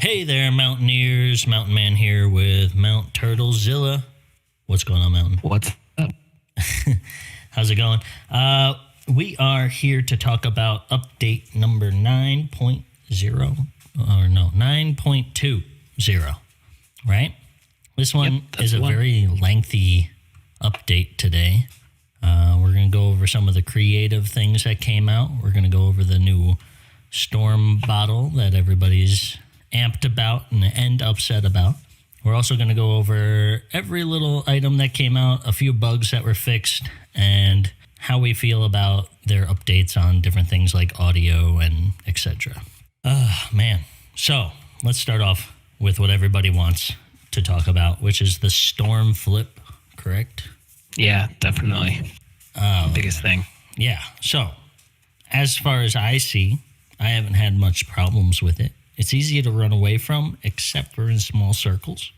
Hey there, Mountaineers. Mountain Man here with Mount Turtlezilla. What's going on, Mountain? What's up? How's it going? We are here to talk about update number 9.0, or no, 9.20, right? This one is a very lengthy update today. We're going to go over some of the creative things that came out. We're going to go over the new storm bottle that everybody's amped about and upset about. We're also going to go over every little item that came out, a few bugs that were fixed, and how we feel about their updates on different things like audio and etc. Man. So let's start off with what everybody wants to talk about, which is the storm flip, correct? Yeah, definitely. Biggest thing. Yeah. So as far as I see, I haven't had much problems with it. It's easy to run away from, except for in small circles,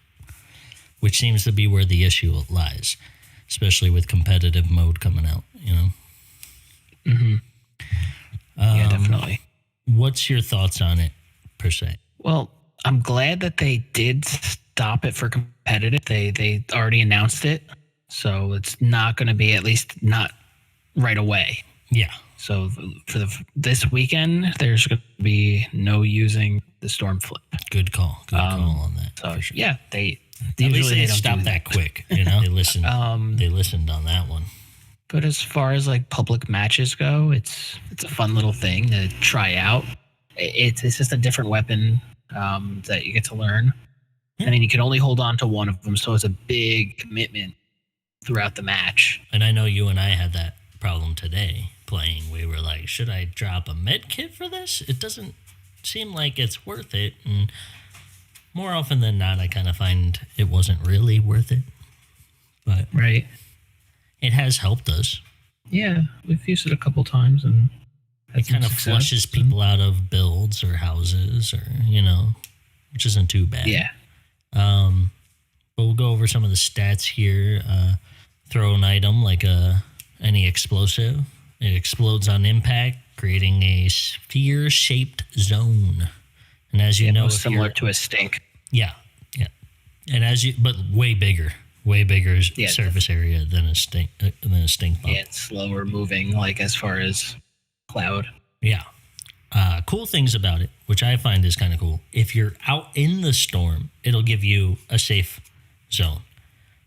which seems to be where the issue lies, especially with competitive mode coming out, you know? Mm-hmm. Yeah, definitely. What's your thoughts on it, per se? Well, I'm glad that they did stop it for competitive. They already announced it, so it's not going to be, at least not right away. Yeah. So for this weekend, there's going to be no using the storm flip. Good call. Good call on that. So sure. yeah, they usually usually they don't stop do that quick. You know, they listened. They listened on that one. But as far as like public matches go, it's a fun little thing to try out. It's just a different weapon that you get to learn. Yeah. I mean, you can only hold on to one of them, so it's a big commitment throughout the match. And I know you and I had that problem today playing. We were like, should I drop a med kit for this? It doesn't seem like it's worth it. And more often than not, I kind of find it wasn't really worth it. But right. It has helped us. Yeah, we've used it a couple times, and it kind of flushes people out of builds or houses, or which isn't too bad. Yeah. But we'll go over some of the stats here. Throw an item like any explosive. It explodes on impact, creating a sphere-shaped zone. And as you know, similar to a stink. Yeah. And but way bigger surface area than a stink bomb. Yeah, it's slower moving, like as far as cloud. Yeah. Cool things about it, which I find is kind of cool. If you're out in the storm, it'll give you a safe zone.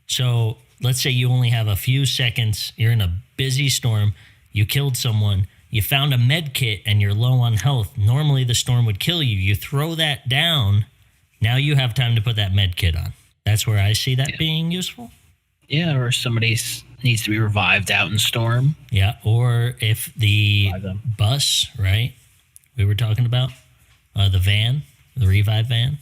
So let's say you only have a few seconds. You're in a busy storm. You killed someone. You found a med kit and you're low on health. Normally the storm would kill you. You throw that down. Now you have time to put that med kit on. That's where I see that being useful. Yeah, or somebody needs to be revived out in storm. Yeah, or if the bus, right, we were talking about, the revive van,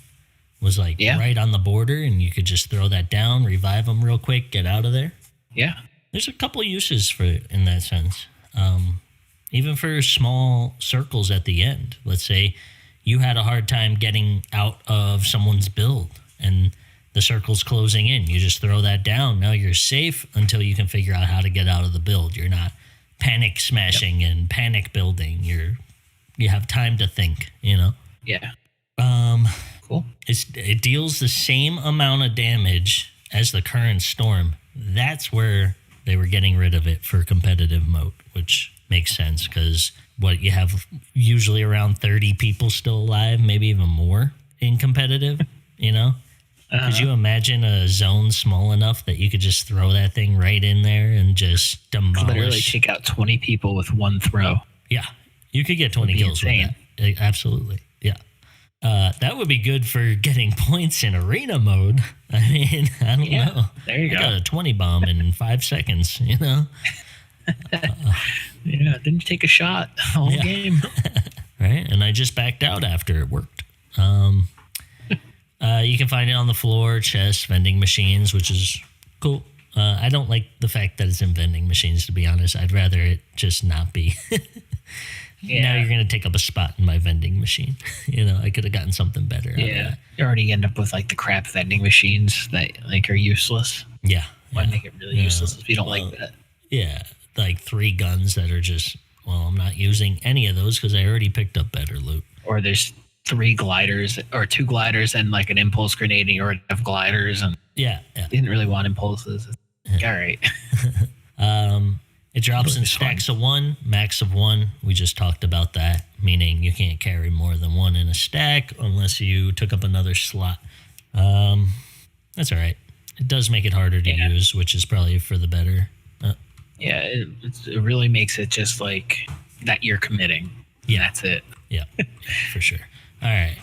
was like right on the border, and you could just throw that down, revive them real quick, get out of there. Yeah. There's a couple uses for it in that sense. Even for small circles at the end. Let's say you had a hard time getting out of someone's build, and the circle's closing in. You just throw that down. Now you're safe until you can figure out how to get out of the build. You're not panic smashing and panic building. You have time to think, Yeah. Cool. It deals the same amount of damage as the current storm. That's where they were getting rid of it for competitive mode, which makes sense because you have usually around 30 people still alive, maybe even more in competitive, Could you imagine a zone small enough that you could just throw that thing right in there and just demolish? Literally take out 20 people with one throw. Yeah. You could get 20 kills with that. Absolutely. Yeah. That would be good for getting points in arena mode. I mean, I don't know. There you go. I got a 20 bomb in 5 seconds, Yeah, didn't take a shot all game. Right? And I just backed out after it worked. You can find it on the floor, chests, vending machines, which is cool. I don't like the fact that it's in vending machines, to be honest. I'd rather it just not be. Now you're going to take up a spot in my vending machine. I could have gotten something better. Yeah. You already end up with like the crap vending machines that like are useless. Yeah. Might make it really useless if you don't like that. Yeah. Like 3 guns that are just, I'm not using any of those because I already picked up better loot. Or there's 3 gliders or 2 gliders and like an impulse grenade, and you already have gliders, and Yeah. didn't really want impulses. All right. It drops in It's fine. stacks of 1, max of 1. We just talked about that, meaning you can't carry more than 1 in a stack unless you took up another slot. That's all right. It does make it harder to use, which is probably for the better. Yeah, it really makes it just like that you're committing. Yeah. That's it. Yeah, for sure. All right.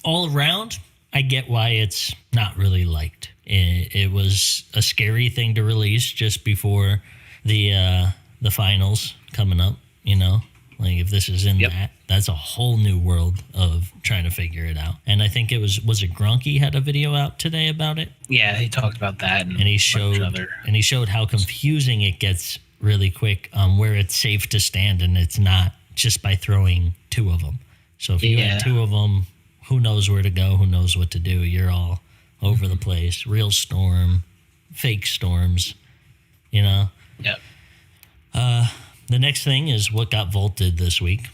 All around, I get why it's not really liked. It was a scary thing to release just before the finals coming up, you know? Like if this is in that's a whole new world of trying to figure it out. And I think it was it Gronky had a video out today about it? Yeah, he talked about that, and he showed how confusing it gets really quick, where it's safe to stand and it's not just by throwing 2 of them. So if you had 2 of them, who knows where to go, who knows what to do. You're all over the place. Real storm, fake storms, you know? Yep. The next thing is what got vaulted this week,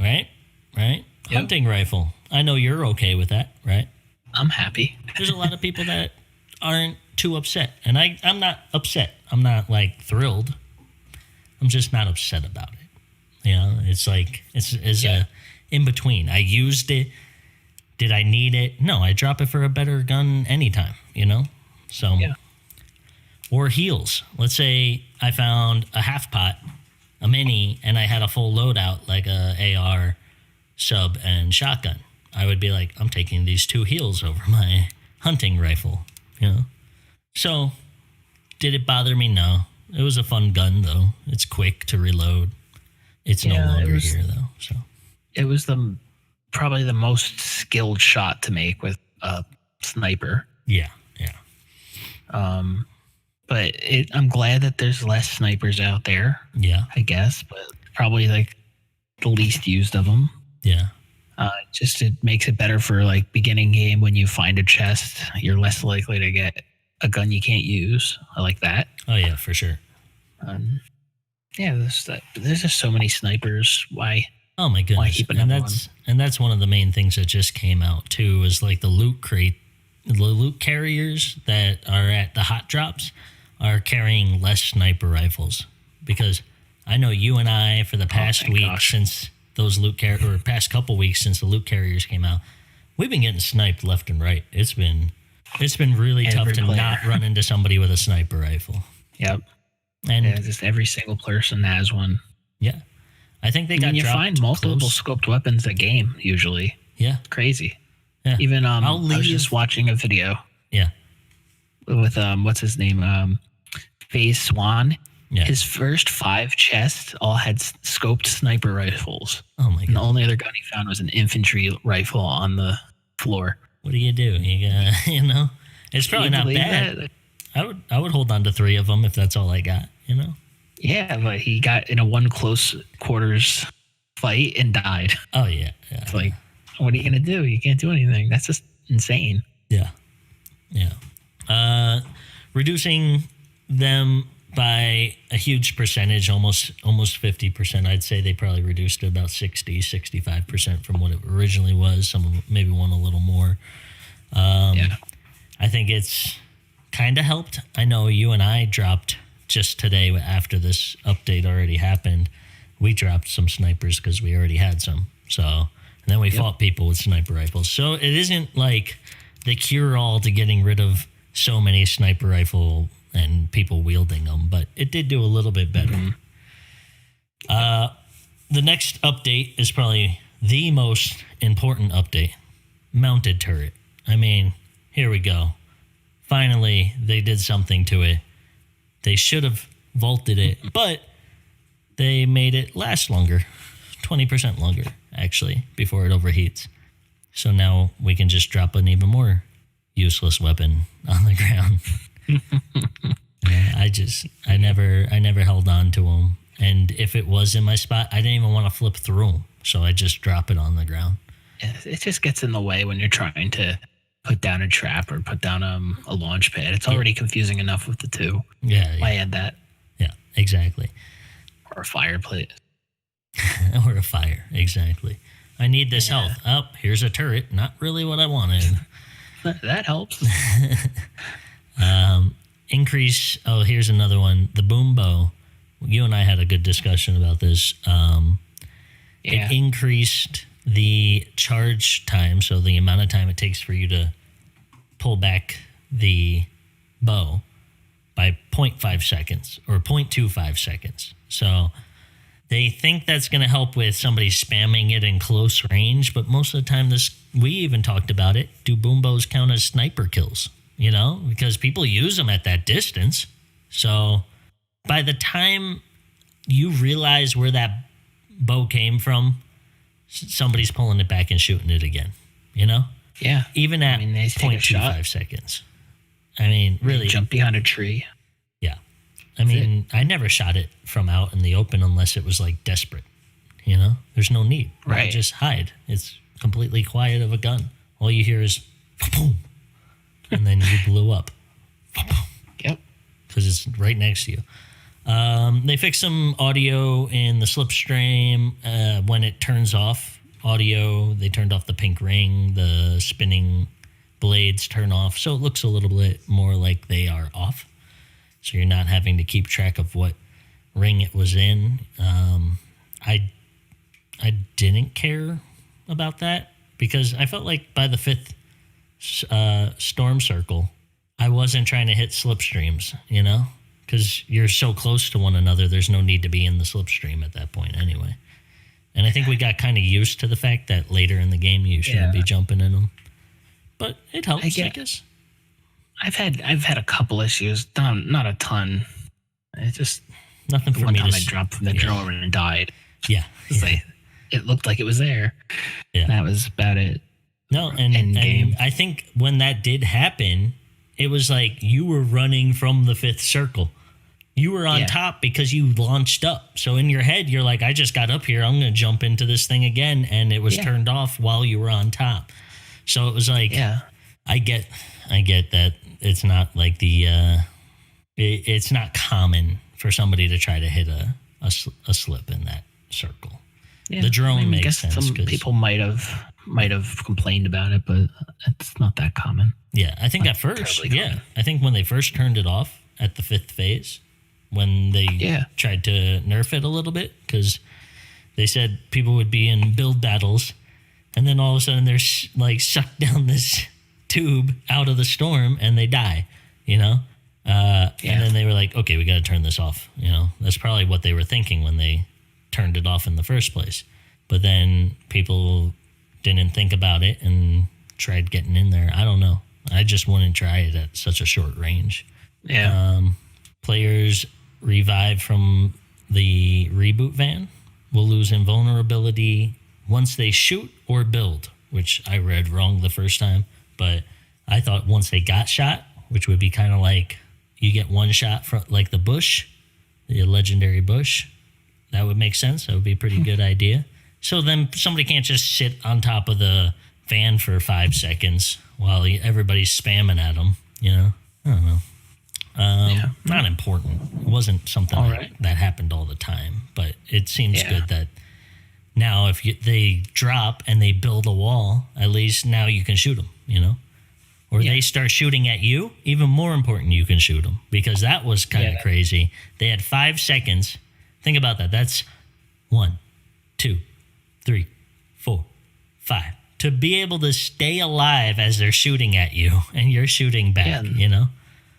right? Right? Yep. Hunting rifle. I know you're okay with that, right? I'm happy. There's a lot of people that aren't too upset. And I'm not upset. I'm not, like, thrilled. I'm just not upset about it. You know, it's like, it's a in-between. I used it. Did I need it? No, I drop it for a better gun anytime, you know? So, or heals. Let's say I found a half pot, a mini, and I had a full loadout like a AR, sub, and shotgun. I would be like, I'm taking these 2 heals over my hunting rifle, you know? So, did it bother me? No. It was a fun gun, though. It's quick to reload. It's no longer here, though. So it was probably the most skilled shot to make with a sniper. Yeah. But I'm glad that there's less snipers out there. Yeah. I guess, but probably like the least used of them. Yeah. Just it makes it better for like beginning game when you find a chest. You're less likely to get a gun you can't use. I like that. Oh yeah, for sure. There's just so many snipers. Why? Oh my goodness! Why keep another one? And that's one of the main things that just came out too. Is like the loot carriers that are at the hot drops are carrying less sniper rifles, because I know you and I for the past week since those past couple weeks since the loot carriers came out, we've been getting sniped left and right. It's been really tough to not run into somebody with a sniper rifle. Yep. And just every single person has one. Yeah. I think they got you find multiple scoped weapons a game usually. Yeah. Crazy. Yeah. Even I was just watching a video. Yeah. With what's his name? FaZe Swan. Yeah. His first 5 chests all had scoped sniper rifles. Oh my god. And the only other gun he found was an infantry rifle on the floor. What do? You know? It's probably not bad. I would hold on to 3 of them if that's all I got, you know? Yeah, but he got in a 1 close quarters fight and died. Oh, yeah. It's like, what are you going to do? You can't do anything. That's just insane. Yeah. Reducing them by a huge percentage, almost 50%. I'd say they probably reduced to about 65% from what it originally was. Some of them maybe want a little more. I think it's kind of helped. I know you and I dropped just today after this update already happened. We dropped some snipers because we already had some. So, and then we fought people with sniper rifles. So it isn't like the cure-all to getting rid of so many sniper rifle and people wielding them, but it did do a little bit better. The next update is probably the most important update. Mounted turret. I mean, here we go. Finally, they did something to it. They should have vaulted it, but they made it last longer. 20% longer, actually, before it overheats. So now we can just drop an even more useless weapon on the ground. I never held on to them. And if it was in my spot, I didn't even want to flip through them. So I just drop it on the ground. It just gets in the way when you're trying to put down a trap or put down a launch pad. It's already confusing enough with the 2. Yeah. Why add that? Yeah, exactly. Or a fireplace. Or a fire, exactly. I need this health. Oh, here's a turret. Not really what I wanted. That helps. Increase. Oh, here's another one. The boom bow. You and I had a good discussion about this. It increased the charge time, so the amount of time it takes for you to pull back the bow by 0.5 seconds or 0.25 seconds. So they think that's going to help with somebody spamming it in close range, but most of the time, we even talked about it. Do boom bows count as sniper kills? You know, because people use them at that distance. So by the time you realize where that bow came from, somebody's pulling it back and shooting it again, you know? Yeah. Even at 0.25 seconds. I mean, really. Jump behind a tree. Yeah. I mean, I never shot it from out in the open unless it was like desperate, you know? There's no need. Right. Just hide. It's completely quiet of a gun. All you hear is boom, and then you blew up. Yep. Because it's right next to you. They fixed some audio in the slipstream when it turns off audio. They turned off the pink ring. The spinning blades turn off. So it looks a little bit more like they are off. So you're not having to keep track of what ring it was in. I didn't care about that because I felt like by the 5th storm circle, I wasn't trying to hit slipstreams, you know? Because you're so close to one another, there's no need to be in the slipstream at that point anyway. And I think we got kind of used to the fact that later in the game you shouldn't be jumping in them. But it helps, I guess. I've had a couple issues, not a ton. It's just nothing for one me time to I dropped from the drone and died. Yeah. It looked like it was there. Yeah. That was about it. No, and I think when that did happen, it was like you were running from the 5th circle. You were on top because you launched up. So in your head, you're like, I just got up here. I'm going to jump into this thing again. And it was turned off while you were on top. So it was like, I get that it's not like it's not common for somebody to try to hit a slip in that circle. Yeah, the drone makes sense. Some people might have complained about it, but it's not that common. Yeah, I think at first, I think when they first turned it off at the 5th phase, when they tried to nerf it a little bit, because they said people would be in build battles, and then all of a sudden they're like sucked down this tube out of the storm, and they die, you know? And then they were like, okay, we got to turn this off, you know? That's probably what they were thinking when they turned it off in the first place. But then people didn't think about it and tried getting in there. I don't know. I just wouldn't try it at such a short range. Yeah. Players revive from the reboot van will lose invulnerability once they shoot or build, which I read wrong the first time. But I thought once they got shot, which would be kind of like you get one shot from like the bush, the legendary bush. That would make sense. That would be a pretty good idea. So then somebody can't just sit on top of the van for 5 seconds while everybody's spamming at them, you know? I don't know. Not important. It wasn't something that happened all the time, but it seems good that now if they drop and they build a wall, at least now you can shoot them, you know? Or they start shooting at you, even more important, you can shoot them, because that was kind of crazy. They had 5 seconds. Think about that. That's 1, 2, 3, 4, 5. To be able to stay alive as they're shooting at you and you're shooting back, you know?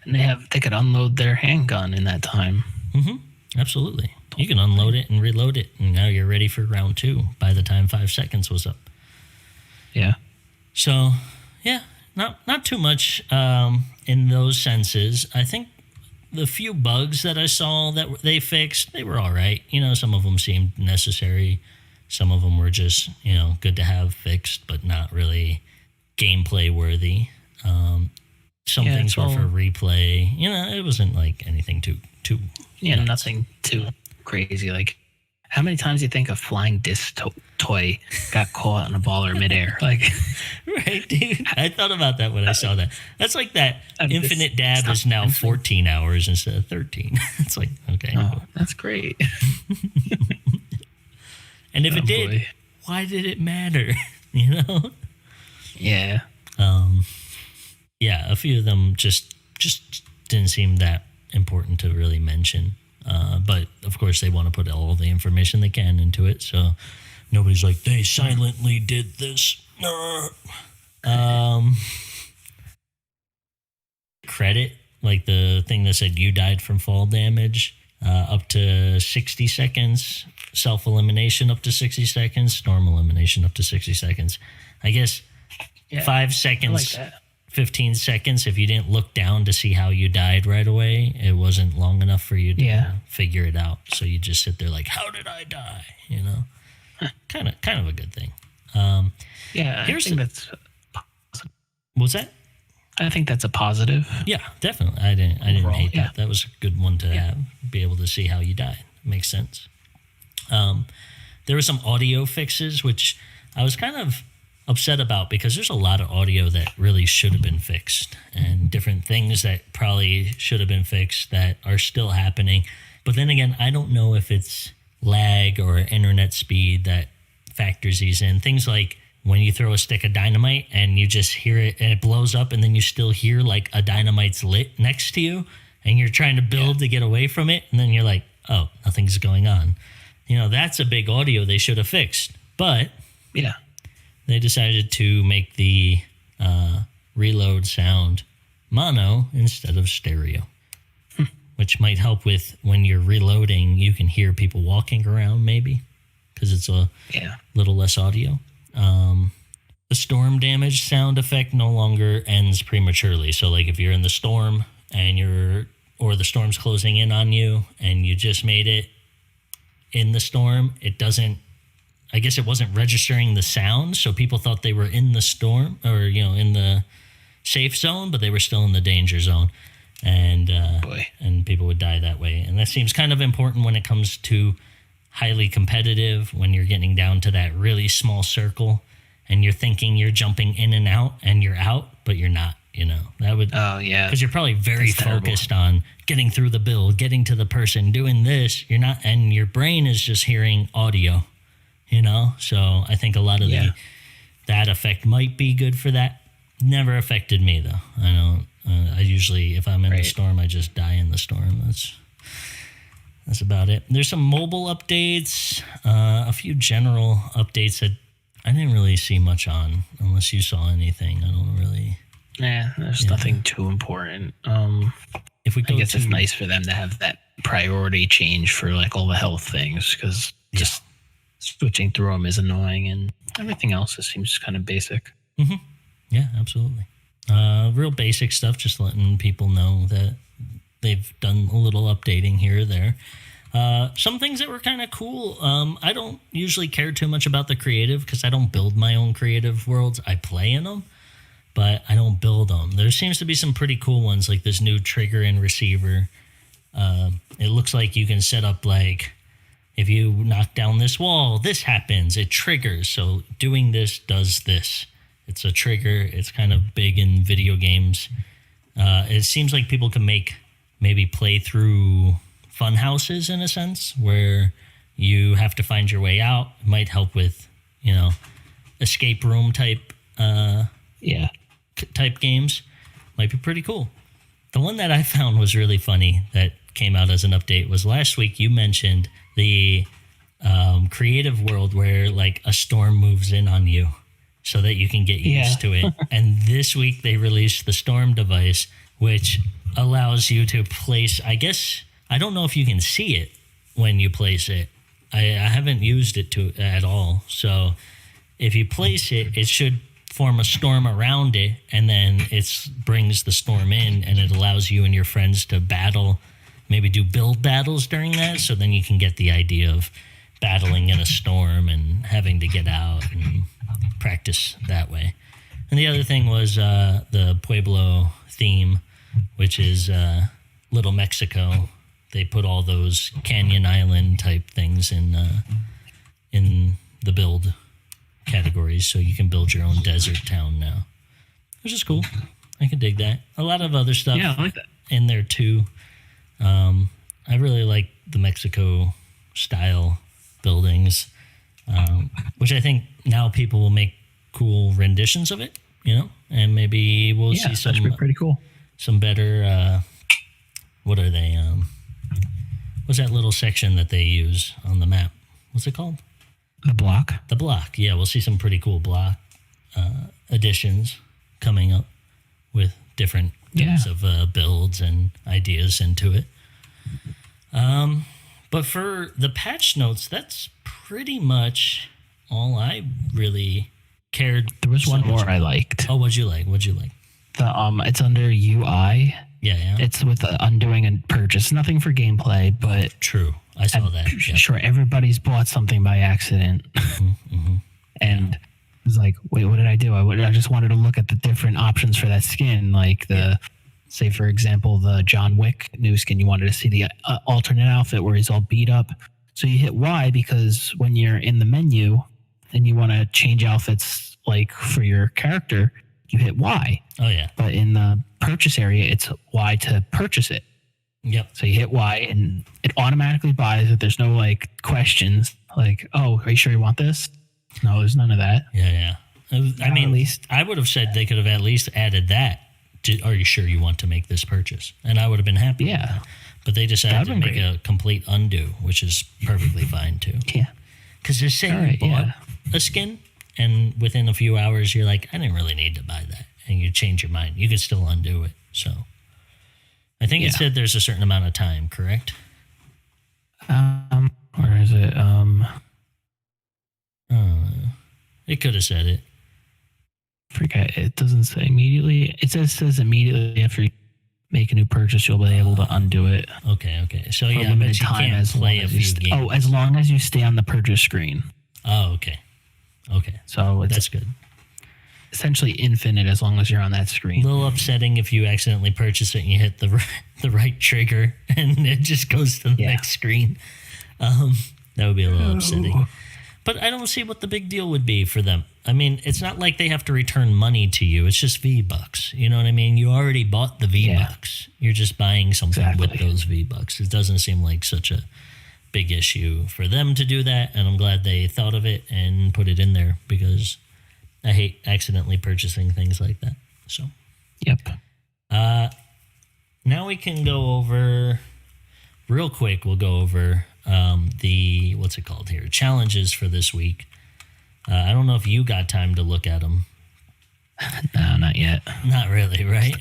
And they could unload their handgun in that time. Mm-hmm. Absolutely. You can unload it and reload it, and now you're ready for round 2 by the time 5 seconds was up. Yeah. So, not too much in those senses. I think the few bugs that I saw that they fixed, they were all right. You know, some of them seemed necessary. Some of them were just, you know, good to have fixed, but not really gameplay worthy. Some things were for replay. You know, it wasn't like anything too. Yeah, nothing too crazy. Like, how many times do you think a flying disc toy got caught in a ball or midair? Like, right, dude. I thought about that when I saw that. That's like that infinite dab is now 14 hours instead of 13. It's like, okay. Oh, that's great. And if it did, why did it matter? You know? Yeah. Yeah, a few of them just didn't seem that important to really mention. But of course, they want to put all the information they can into it, so nobody's like, they silently did this. Credit, like the thing that said you died from fall damage, up to 60 seconds, self-elimination up to 60 seconds, storm elimination up to 60 seconds. I guess 5 seconds, I like that. 15 seconds, if you didn't look down to see how you died right away, it wasn't long enough for you to figure it out. So you just sit there like, how did I die? You know, kind of a good thing. Yeah, I think that's. What's that? I think that's a positive. Yeah, definitely. I didn't hate that. That was a good one to have, be able to see how you died. Makes sense. There were some audio fixes, which I was kind of upset about because there's a lot of audio that really should have been fixed and different things that probably should have been fixed that are still happening. But then again, I don't know if it's lag or internet speed that factors these in. Things like when you throw a stick of dynamite and you just hear it and it blows up and then you still hear like a dynamite's lit next to you and you're trying to build to get away from it. And then you're like, oh, nothing's going on. You know, that's a big audio they should have fixed. But they decided to make the reload sound mono instead of stereo, which might help with when you're reloading, you can hear people walking around maybe because it's a little less audio. The storm damage sound effect no longer ends prematurely. So like if you're in the storm and or the storm's closing in on you and you just made it in the storm, I guess it wasn't registering the sound, so people thought they were in the storm or, you know, in the safe zone, but they were still in the danger zone. And and people would die that way. And that seems kind of important when it comes to highly competitive, when you're getting down to that really small circle and you're thinking you're jumping in and out and you're out, but you're not, you know. That would because you're probably very focused on getting through the build, getting to the person, doing this. You're not, and your brain is just hearing audio. You know, so I think a lot of that effect might be good for that. Never affected me though. I don't. I usually, if I'm in the storm, I just die in the storm. That's about it. There's some mobile updates, a few general updates that I didn't really see much on, unless you saw anything. I don't really. There's nothing too important. If we, I guess it's nice for them to have that priority change for like all the health things because just switching through them is annoying, and everything else seems kind of basic. Mm-hmm. Yeah, absolutely. Real basic stuff, just letting people know that they've done a little updating here or there. Some things that were kind of cool. I don't usually care too much about the creative because I don't build my own creative worlds. I play in them, but I don't build them. There seems to be some pretty cool ones, like this new trigger and receiver. It looks like you can set up like, if you knock down this wall, this happens. It triggers. So doing this does this. It's a trigger. It's kind of big in video games. It seems like people can maybe play through fun houses in a sense where you have to find your way out. It might help with, you know, escape room type type games. Might be pretty cool. The one that I found was really funny that came out as an update was last week you mentioned the creative world where like a storm moves in on you so that you can get used to it. And this week they released the storm device, which allows you to place, I guess, I don't know if you can see it when you place it. I haven't used it at all. So if you place it, it should form a storm around it, and then it brings the storm in, and it allows you and your friends to battle, maybe do build battles during that, so then you can get the idea of battling in a storm and having to get out and practice that way. And the other thing was the Pueblo theme, which is Little Mexico. They put all those Canyon Island type things in the build categories, so you can build your own desert town now, which is cool. I can dig that. A lot of other stuff I like that in there too. I really like the Mexico style buildings. which I think now people will make cool renditions of it, and maybe we'll see some that'd be pretty cool. Some better. What are they? What's that little section that they use on the map? What's it called? The block. The block. Yeah, we'll see some pretty cool block additions coming up with different types of builds and ideas into it. But for the patch notes, that's pretty much all I really cared. There was one more I liked. Oh, what'd you like? It's under UI. Yeah. It's with undoing a purchase. Nothing for gameplay, but true. I saw that. Yep. Sure, everybody's bought something by accident, and it was like, wait, what did I do? I just wanted to look at the different options for that skin, like say for example, the John Wick new skin. You wanted to see the alternate outfit where he's all beat up. So you hit Y because when you're in the menu and you want to change outfits, like for your character, you hit Y. Oh yeah. But in the purchase area, it's Y to purchase it. Yep. So you hit Y and it automatically buys it. There's no like questions like, oh, are you sure you want this? No, there's none of that. Yeah. I mean, at least I would have said they could have at least added that. Are you sure you want to make this purchase? And I would have been happy. Yeah. With that. But they decided to make a complete undo, which is perfectly fine too. Yeah. Because they're saying you bought a skin and within a few hours you're like, I didn't really need to buy that. And you change your mind. You could still undo it. So I think it said there's a certain amount of time, correct? Or is it? It could have said it. Forget. It doesn't say immediately. It says immediately after you make a new purchase, you'll be able to undo it. Okay. So yeah, I bet you can't play a few games. As long as you stay on the purchase screen. Oh, okay. So that's good. Essentially infinite as long as you're on that screen. A little upsetting if you accidentally purchase it and you hit the right trigger and it just goes to the next screen. That would be a little upsetting. But I don't see what the big deal would be for them. I mean, it's not like they have to return money to you. It's just V-Bucks. You know what I mean? You already bought the V-Bucks. You're just buying something with those V-Bucks. It doesn't seem like such a big issue for them to do that, and I'm glad they thought of it and put it in there because I hate accidentally purchasing things like that. So, yep. Now we can go over real quick. We'll go over the what's it called here? Challenges for this week. I don't know if you got time to look at them. No, not yet. Not really, right?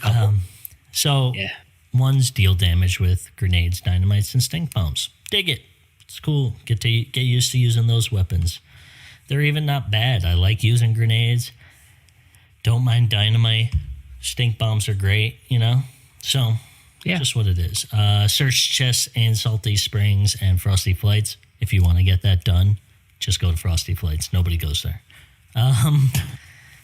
One's deal damage with grenades, dynamites, and stink bombs. Dig it. It's cool. Get used to using those weapons. They're even not bad. I like using grenades. Don't mind dynamite. Stink bombs are great, So, just what it is. Search chests and Salty Springs and Frosty Flights. If you want to get that done, just go to Frosty Flights. Nobody goes there.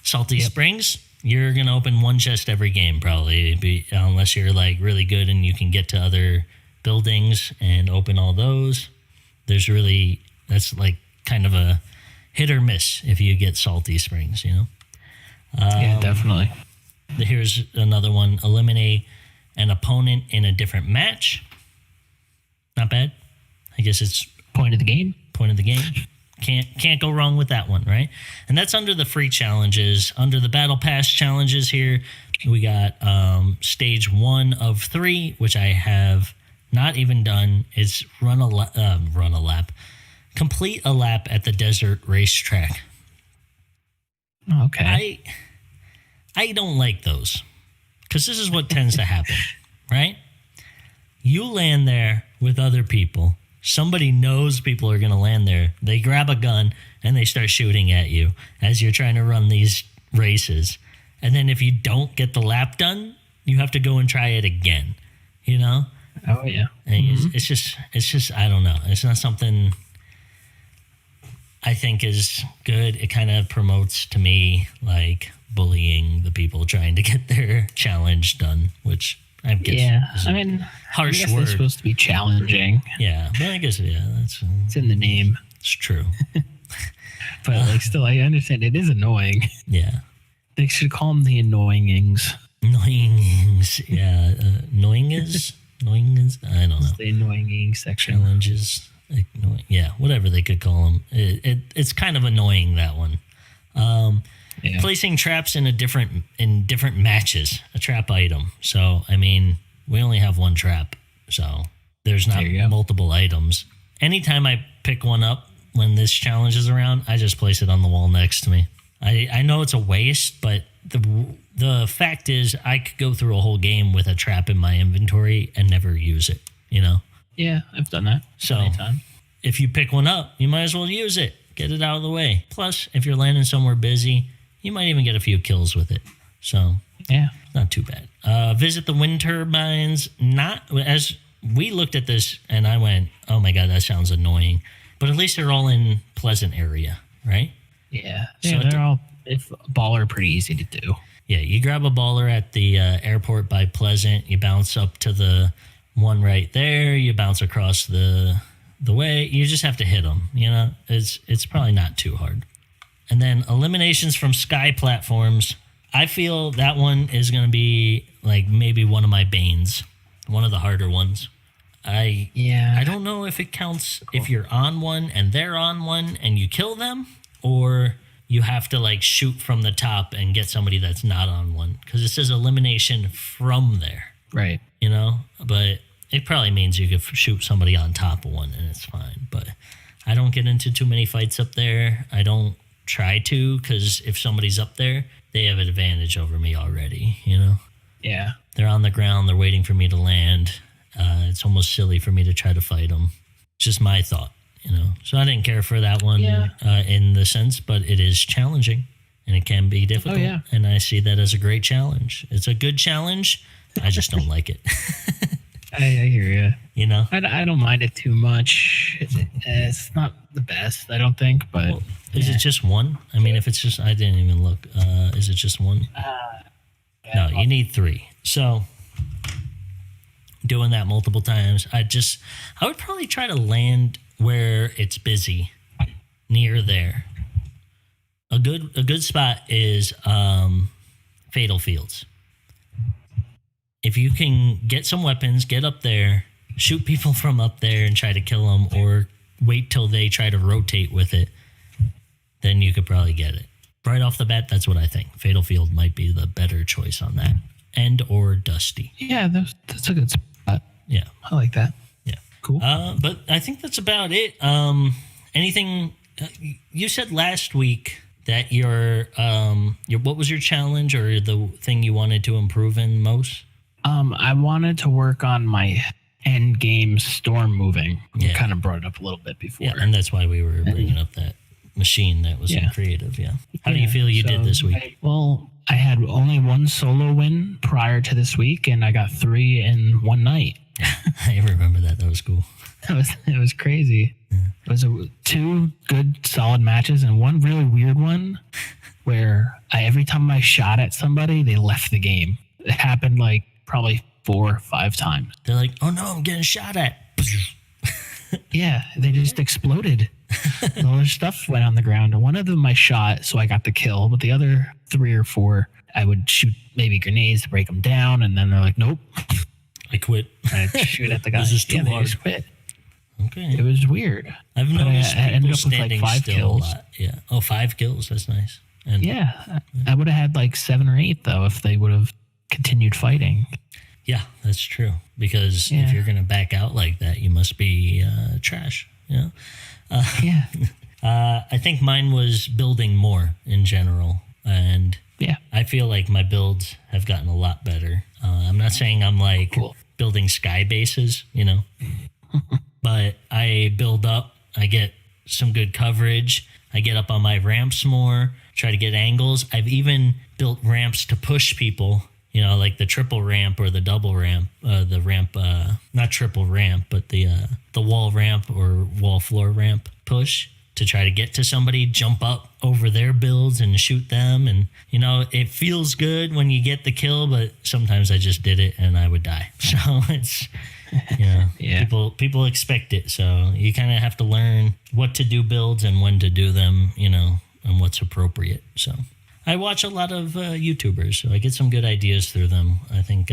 Salty Springs, you're going to open one chest every game probably, unless you're like really good and you can get to other buildings and open all those. That's like kind of a hit or miss if you get Salty Springs, Yeah, definitely. Here's another one. Eliminate an opponent in a different match. Not bad. I guess it's point of the game. Can't go wrong with that one, right? And that's under the free challenges. Under the Battle Pass challenges here, we got stage 1 of 3, which I have not even done. It's run a lap. Complete a lap at the desert racetrack. Okay. I don't like those because this is what tends to happen, right? You land there with other people. Somebody knows people are going to land there. They grab a gun and they start shooting at you as you're trying to run these races. And then if you don't get the lap done, you have to go and try it again, Oh, yeah. And it's just, I don't know. It's not something I think is good. It kind of promotes to me like bullying the people trying to get their challenge done, which I guess harsh word. It's supposed to be challenging. Yeah, but I guess that's it's in the name. It's true. But still, I understand it is annoying. Yeah, they should call them the annoyingings. Yeah, annoyingers. I don't know. It's the annoying section. Challenges. Yeah, whatever they could call them. It's kind of annoying, that one. Placing traps in different matches, a trap item. So, I mean, we only have one trap, so there's not multiple items. Anytime I pick one up when this challenge is around, I just place it on the wall next to me. I know it's a waste, but the fact is I could go through a whole game with a trap in my inventory and never use it, you know? Yeah, I've done that. So if you pick one up, you might as well use it. Get it out of the way. Plus, if you're landing somewhere busy, you might even get a few kills with it. So, yeah, not too bad. Visit the wind turbines. Not as we looked at this, and I went, "Oh my god, that sounds annoying." But at least they're all in pleasant area, right? Yeah. So they're all baller pretty easy to do. Yeah, you grab a baller at the airport by Pleasant. You bounce up to the one right there. You bounce across the way. You just have to hit them. You know, it's probably not too hard. And then eliminations from sky platforms. I feel that one is going to be like maybe one of my banes, one of the harder ones. I don't know if it counts if you're on one and they're on one and you kill them, or you have to like shoot from the top and get somebody that's not on one, because it says elimination from there. Right. You know, but it probably means you could shoot somebody on top of one and it's fine. But I don't get into too many fights up there. I don't try to, because if somebody's up there, they have an advantage over me already, you know? Yeah. They're on the ground. They're waiting for me to land. It's almost silly for me to try to fight them. It's just my thought, you know? So I didn't care for that one in the sense, but it is challenging and it can be difficult. Oh, yeah. And I see that as a great challenge. It's a good challenge. I just don't like it. I hear you. You know? I don't mind it too much. It's not the best, I don't think, but... Well, is it just one? I mean, if it's just... I didn't even look. Is it just one? No, you need 3. So, doing that multiple times, I would probably try to land where it's busy, near there. A good spot is Fatal Fields. If you can get some weapons, get up there, shoot people from up there and try to kill them, or wait till they try to rotate with it, then you could probably get it. Right off the bat, that's what I think. Fatal Field might be the better choice on that. And or Dusty. Yeah, that's a good spot. Yeah. I like that. Yeah. Cool. But I think that's about it. Anything... you said last week that your what was your challenge or the thing you wanted to improve in most? I wanted to work on my end game storm moving. You kind of brought it up a little bit before. Yeah, and that's why we were bringing up that machine that was in creative. Yeah. How do you feel you did this week? I had only one solo win prior to this week, and I got 3 in one night. I remember that. That was cool. It was crazy. Yeah. It was 2 good solid matches and one really weird one where every time I shot at somebody, they left the game. It happened like probably 4 or 5 times. They're like, "Oh no, I'm getting shot at." Yeah, they just exploded. All their stuff went on the ground. And one of them I shot, so I got the kill. But the other 3 or 4, I would shoot maybe grenades to break them down. And then they're like, "Nope, I quit." I shoot at the guy. This is too hard. They just quit. Okay. It was weird. I've noticed I ended up with standing like 5 still kills. a lot. Yeah. Oh, 5 kills. That's nice. And I would have had like 7 or 8 though if they would have continued fighting. Yeah, that's true. Because if you're going to back out like that, you must be trash. You know? I think mine was building more in general. And I feel like my builds have gotten a lot better. I'm not saying I'm like building sky bases, you know. But I build up, I get some good coverage, I get up on my ramps more, try to get angles. I've even built ramps to push people, you know, like the triple ramp or the double ramp, the ramp, not triple ramp, but the wall ramp or wall floor ramp push to try to get to somebody, jump up over their builds and shoot them. And, you know, it feels good when you get the kill, but sometimes I just did it and I would die. So it's... People expect it, so you kind of have to learn what to do builds and when to do them, you know, and what's appropriate. So I watch a lot of YouTubers, so I get some good ideas through them. I think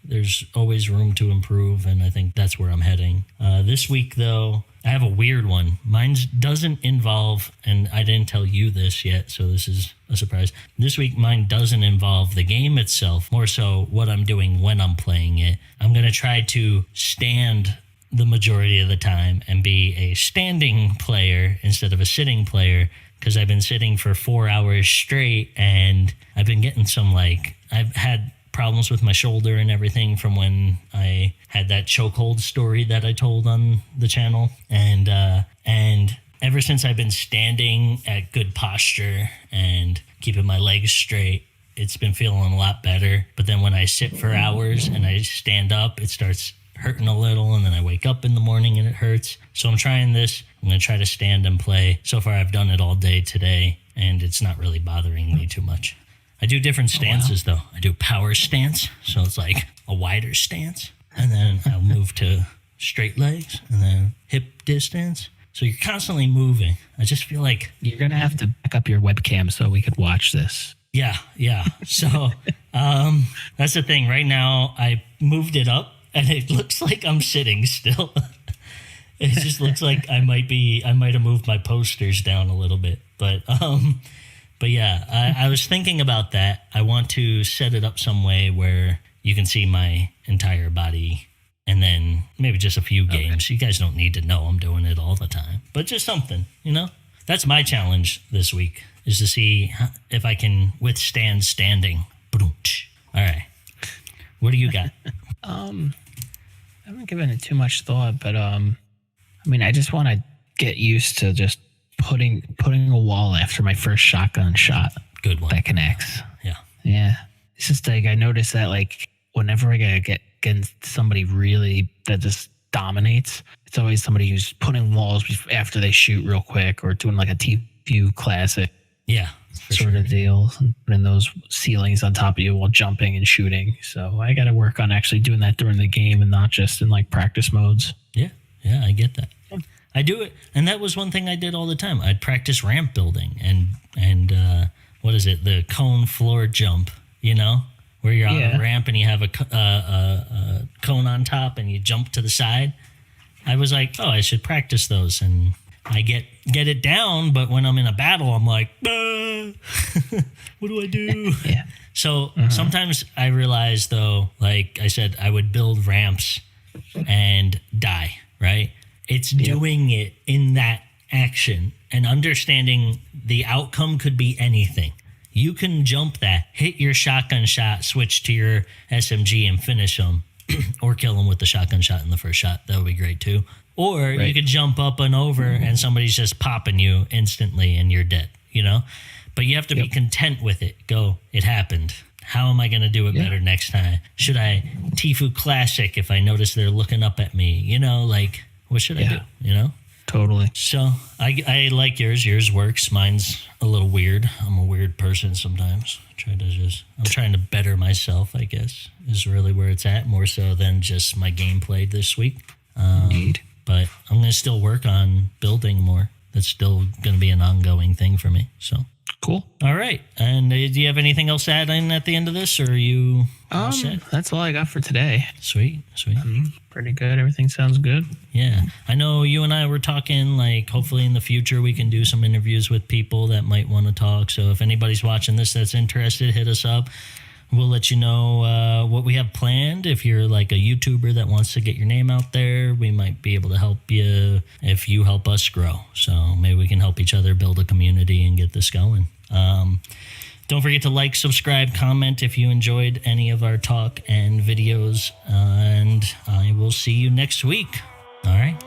there's always room to improve, and I think that's where I'm heading. This week, though, I have a weird one. Mine doesn't involve, and I didn't tell you this yet, so this is a surprise. This week, mine doesn't involve the game itself, more so what I'm doing when I'm playing it. I'm going to try to stand the majority of the time and be a standing player instead of a sitting player, because I've been sitting for 4 hours straight, and I've been getting some, I've had problems with my shoulder and everything from when I had that chokehold story that I told on the channel. And ever since I've been standing at good posture and keeping my legs straight, it's been feeling a lot better. But then when I sit for hours and I stand up, it starts hurting a little, and then I wake up in the morning and it hurts. So I'm trying this. I'm going to try to stand and play. So far, I've done it all day today, and it's not really bothering me too much. I do different stances, though. I do power stance, so it's like a wider stance. And then I'll move to straight legs, and then hip distance. So you're constantly moving. I just feel like... You're going to have to back up your webcam so we could watch this. Yeah. So that's the thing. Right now, I moved it up, and it looks like I'm sitting still. It just looks like I might have moved my posters down a little bit. But yeah, I was thinking about that. I want to set it up some way where you can see my entire body, and then maybe just a few games. Okay. You guys don't need to know I'm doing it all the time, but just something, That's my challenge this week, is to see if I can withstand standing. All right. What do you got? I haven't given it too much thought, but I just want to get used to just putting a wall after my first shotgun shot. Good one. That connects. Yeah. It's just I notice that whenever I get against somebody really that just dominates, it's always somebody who's putting walls after they shoot real quick, or doing like a TPU classic. Yeah. Sort of deal, and putting those ceilings on top of you while jumping and shooting. So I got to work on actually doing that during the game and not just in practice modes. Yeah, I get that. I do it, and that was one thing I did all the time. I'd practice ramp building and what is it? The cone floor jump, where you're on a ramp and you have a cone on top and you jump to the side. I was like, oh, I should practice those, and I get it down, but when I'm in a battle, I'm like, what do I do? Yeah. So sometimes I realize, though, like I said, I would build ramps and die, right? It's doing it in that action and understanding the outcome could be anything. You can jump that, hit your shotgun shot, switch to your SMG and finish them, or kill them with the shotgun shot in the first shot. That would be great, too. Or you could jump up and over and somebody's just popping you instantly and you're dead, But you have to be content with it. Go, it happened. How am I going to do it better next time? Should I Tifu Classic if I notice they're looking up at me? What should I do? Totally. So I like yours. Yours works. Mine's a little weird. I'm a weird person sometimes. I'm trying to better myself, I guess, is really where it's at, more so than just my gameplay this week. Indeed. But I'm going to still work on building more. That's still going to be an ongoing thing for me. So cool. All right. And do you have anything else to add in at the end of this, or are you all set? That's all I got for today. Sweet. Pretty good. Everything sounds good. Yeah. I know you and I were talking, hopefully in the future we can do some interviews with people that might want to talk. So if anybody's watching this that's interested, hit us up. We'll let you know what we have planned. If you're like a YouTuber that wants to get your name out there, we might be able to help you if you help us grow. So maybe we can help each other build a community and get this going. Don't forget to like, subscribe, comment if you enjoyed any of our talk and videos. And I will see you next week. All right.